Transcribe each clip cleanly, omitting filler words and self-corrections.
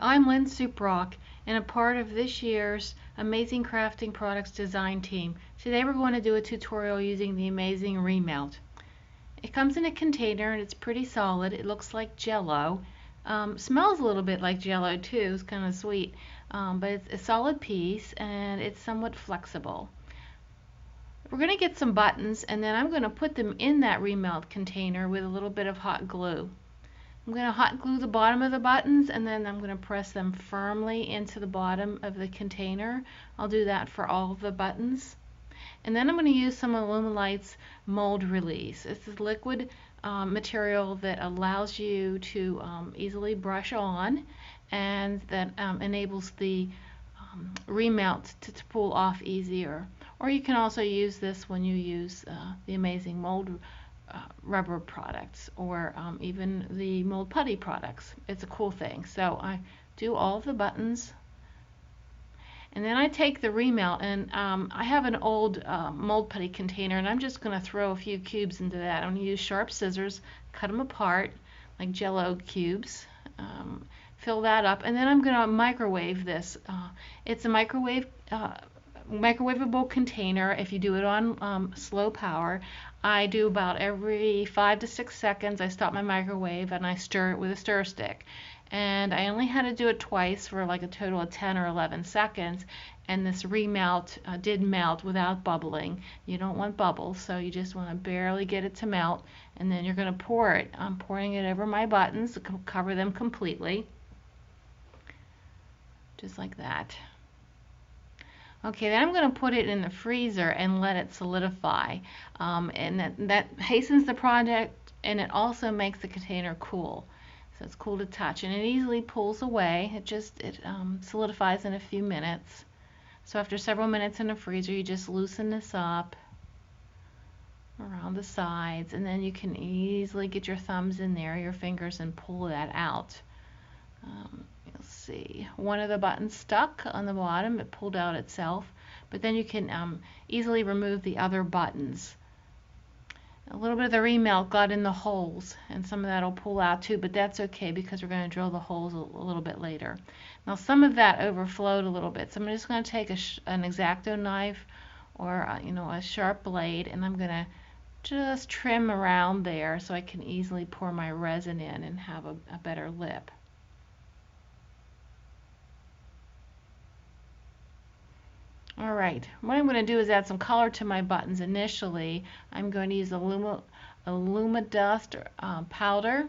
Hi, I'm Lynne Suprock and a part of this year's Amazing Crafting Products design team. Today we're going to do a tutorial using the amazing Remelt. It comes in a container and it's pretty solid. It looks like Jello. Smells a little bit like Jello too. It's kind of sweet, but it's a solid piece and it's somewhat flexible. We're going to get some buttons and then I'm going to put them in that Remelt container with a little bit of hot glue. I'm going to hot glue the bottom of the buttons and then I'm going to press them firmly into the bottom of the container. I'll do that for all of the buttons. And then I'm going to use some Illuminlight's mold release. It's a liquid material that allows you to easily brush on and that enables the remelt to pull off easier. Or you can also use this when you use the amazing mold rubber products or even the mold putty products. It's a cool thing. So I do all of the buttons and then I take the remelt and I have an old mold putty container and I'm just going to throw a few cubes into that. I'm going to use sharp scissors, cut them apart like Jello cubes, fill that up, and then I'm going to microwave this. It's a microwavable container if you do it on slow power. I do about every 5 to 6 seconds. I stop my microwave and I stir it with a stir stick. And I only had to do it twice for like a total of 10 or 11 seconds. And this remelt did melt without bubbling. You don't want bubbles, so you just want to barely get it to melt. And then you're going to pour it. I'm pouring it over my buttons to cover them completely. Just like that. Okay, then I'm going to put it in the freezer and let it solidify. And that hastens the project and it also makes the container cool. So it's cool to touch and it easily pulls away. It solidifies in a few minutes. So after several minutes in the freezer, you just loosen this up around the sides and then you can easily get your thumbs in there, your fingers, and pull that out. You'll see one of the buttons stuck on the bottom. It pulled out itself, but then you can easily remove the other buttons. A little bit of the remelt got in the holes and some of that will pull out too, but that's okay because we're going to drill the holes a little bit later. Now some of that overflowed a little bit, so I'm just going to take an X-Acto knife or a sharp blade and I'm going to just trim around there so I can easily pour my resin in and have a better lip. Alright, what I'm going to do is add some color to my buttons initially. I'm going to use Illumidust powder.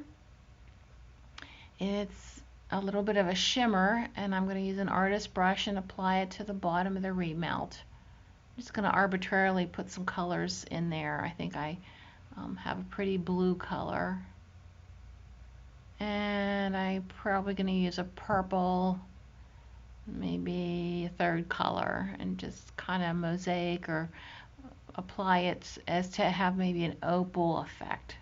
It's a little bit of a shimmer and I'm going to use an artist brush and apply it to the bottom of the remelt. I'm just going to arbitrarily put some colors in there. I think I have a pretty blue color. And I'm probably going to use a purple, maybe a third color, and just kind of mosaic or apply it as to have maybe an opal effect.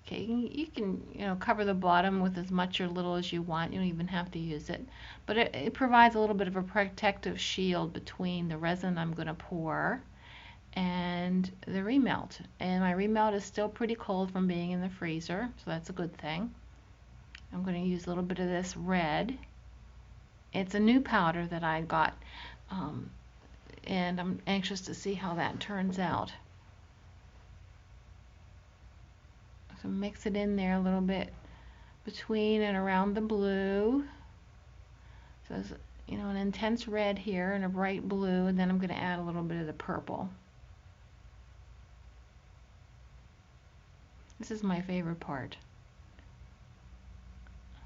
Okay, you can cover the bottom with as much or little as you want. You don't even have to use it, but it provides a little bit of a protective shield between the resin I'm going to pour and the remelt. And my remelt is still pretty cold from being in the freezer, so that's a good thing. I'm going to use a little bit of this red. It's a new powder that I got, and I'm anxious to see how that turns out. So mix it in there a little bit between and around the blue. So there's an intense red here and a bright blue, and then I'm going to add a little bit of the purple. This is my favorite part.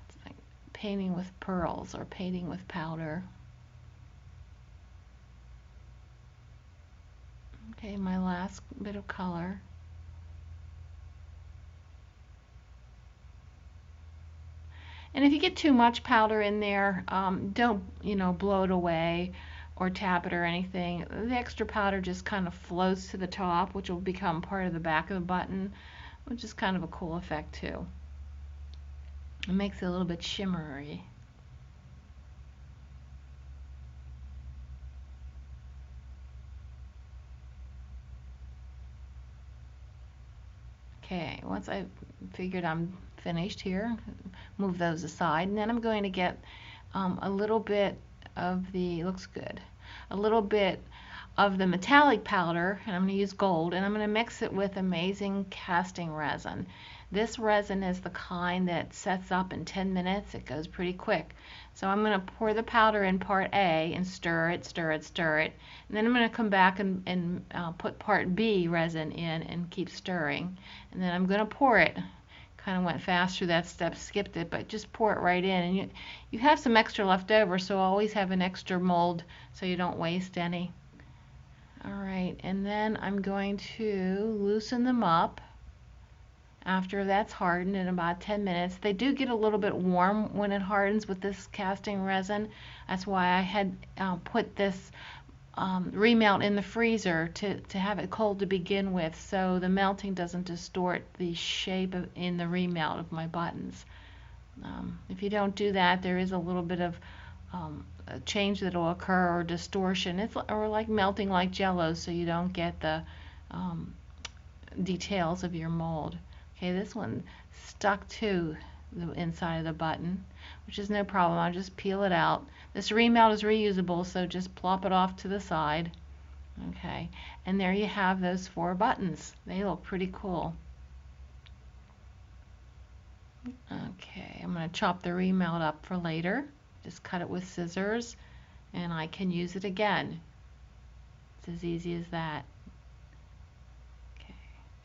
It's like painting with pearls or painting with powder. Okay, my last bit of color. And if you get too much powder in there, don't blow it away or tap it or anything. The extra powder just kind of floats to the top, which will become part of the back of the button, which is kind of a cool effect too. It makes it a little bit shimmery. Okay, once I figured I'm finished here, move those aside, and then I'm going to get a little bit of the, looks good, a little bit of the metallic powder, and I'm going to use gold, and I'm going to mix it with amazing casting resin. This resin is the kind that sets up in 10 minutes. It goes pretty quick. So I'm going to pour the powder in part A and stir it, stir it, stir it. And then I'm going to come back and put part B resin in and keep stirring. And then I'm going to pour it. Kind of went fast through that step, skipped it, but just pour it right in. And you have some extra left over, so always have an extra mold so you don't waste any. Alright, and then I'm going to loosen them up after that's hardened in about 10 minutes. They do get a little bit warm when it hardens with this casting resin. That's why I had put this remelt in the freezer to have it cold to begin with, so the melting doesn't distort the shape in the remelt of my buttons. If you don't do that, there is a little bit of a change that will occur, or distortion. It's or like melting like jello, so you don't get the details of your mold. Okay, this one stuck to the inside of the button, which is no problem. I'll just peel it out. This remelt is reusable, so just plop it off to the side. Okay, and there you have those 4 buttons. They look pretty cool. Okay, I'm going to chop the remelt up for later. Just cut it with scissors, and I can use it again. It's as easy as that. Okay.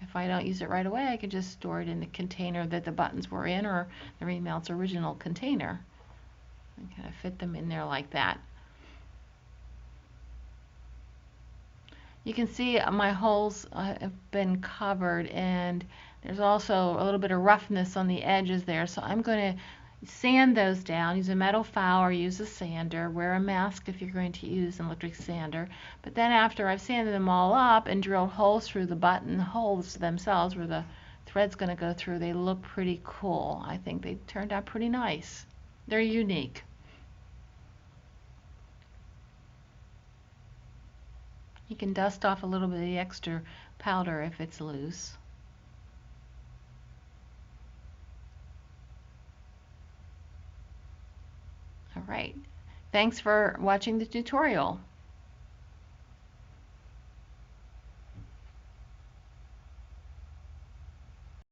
If I don't use it right away, I can just store it in the container that the buttons were in, or the remelt's original container. And kind of fit them in there like that. You can see my holes have been covered, and there's also a little bit of roughness on the edges there, so I'm going to sand those down. Use a metal file or use a sander. Wear a mask if you're going to use an electric sander. But then after I've sanded them all up and drilled holes through the button holes themselves where the thread's going to go through, they look pretty cool. I think they turned out pretty nice. They're unique. You can dust off a little bit of the extra powder if it's loose. All right. Thanks for watching the tutorial.